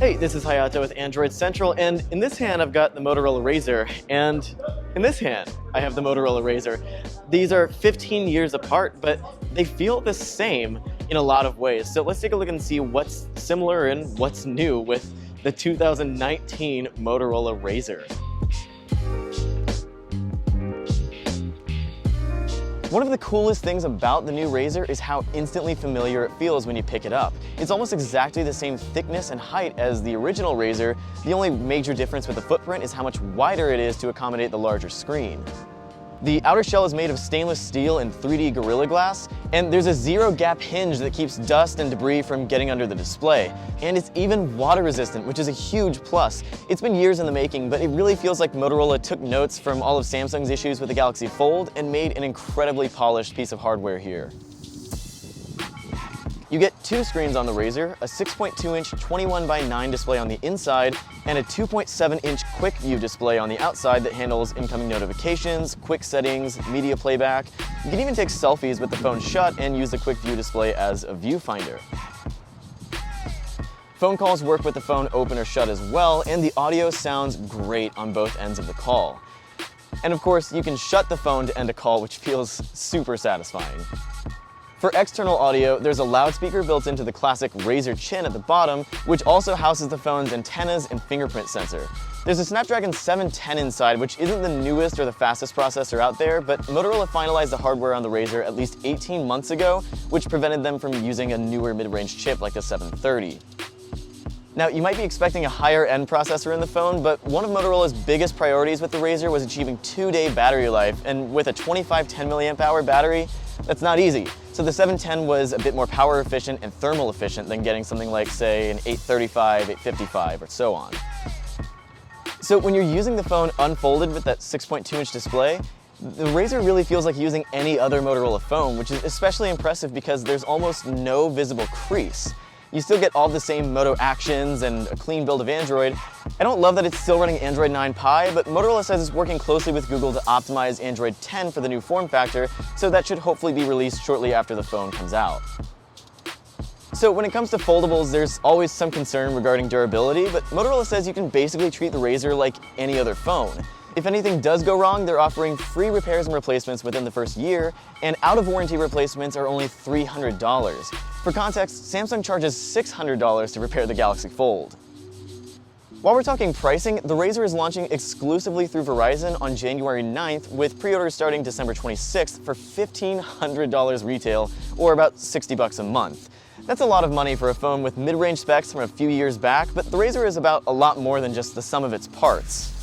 Hey, this is Hayato with Android Central, and in this hand I've got the Motorola RAZR, and in this hand I have the Motorola RAZR. These are 15 years apart, but they feel the same in a lot of ways. So let's take a look and see what's similar and what's new with the 2019 Motorola RAZR. One of the coolest things about the new RAZR is how instantly familiar it feels when you pick it up. It's almost exactly the same thickness and height as the original RAZR. The only major difference with the footprint is how much wider it is to accommodate the larger screen. The outer shell is made of stainless steel and 3D Gorilla Glass, and there's a zero-gap hinge that keeps dust and debris from getting under the display. And it's even water-resistant, which is a huge plus. It's been years in the making, but it really feels like Motorola took notes from all of Samsung's issues with the Galaxy Fold and made an incredibly polished piece of hardware here. You get two screens on the RAZR, a 6.2-inch 21:9 display on the inside, and a 2.7-inch quick view display on the outside that handles incoming notifications, quick settings, media playback. You can even take selfies with the phone shut and use the quick view display as a viewfinder. Phone calls work with the phone open or shut as well, and the audio sounds great on both ends of the call. And of course, you can shut the phone to end a call, which feels super satisfying. For external audio, there's a loudspeaker built into the classic RAZR chin at the bottom, which also houses the phone's antennas and fingerprint sensor. There's a Snapdragon 710 inside, which isn't the newest or the fastest processor out there, but Motorola finalized the hardware on the RAZR at least 18 months ago, which prevented them from using a newer mid-range chip like the 730. Now, you might be expecting a higher-end processor in the phone, but one of Motorola's biggest priorities with the RAZR was achieving 2-day battery life, and with a 2510 mAh battery, that's not easy. So the 710 was a bit more power efficient and thermal efficient than getting something like, say, an 835, 855, or so on. So when you're using the phone unfolded with that 6.2-inch display, the RAZR really feels like using any other Motorola phone, which is especially impressive because there's almost no visible crease. You still get all the same Moto actions and a clean build of Android. I don't love that it's still running Android 9 Pie, but Motorola says it's working closely with Google to optimize Android 10 for the new form factor, so that should hopefully be released shortly after the phone comes out. So when it comes to foldables, there's always some concern regarding durability, but Motorola says you can basically treat the RAZR like any other phone. If anything does go wrong, they're offering free repairs and replacements within the first year, and out-of-warranty replacements are only $300. For context, Samsung charges $600 to repair the Galaxy Fold. While we're talking pricing, the RAZR is launching exclusively through Verizon on January 9th, with pre-orders starting December 26th for $1,500 retail, or about $60 a month. That's a lot of money for a phone with mid-range specs from a few years back, but the RAZR is about a lot more than just the sum of its parts.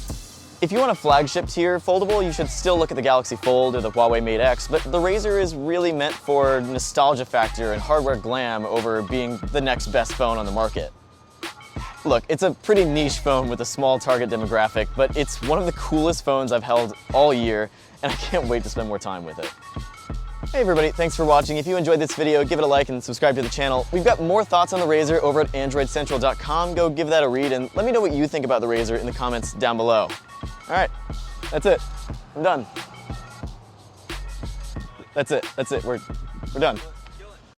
If you want a flagship tier foldable, you should still look at the Galaxy Fold or the Huawei Mate X, but the RAZR is really meant for nostalgia factor and hardware glam over being the next best phone on the market. Look, it's a pretty niche phone with a small target demographic, but it's one of the coolest phones I've held all year, and I can't wait to spend more time with it. Hey everybody, thanks for watching. If you enjoyed this video, give it a like and subscribe to the channel. We've got more thoughts on the RAZR over at AndroidCentral.com. Go give that a read and let me know what you think about the RAZR in the comments down below. All right, that's it. I'm done. That's it. We're done.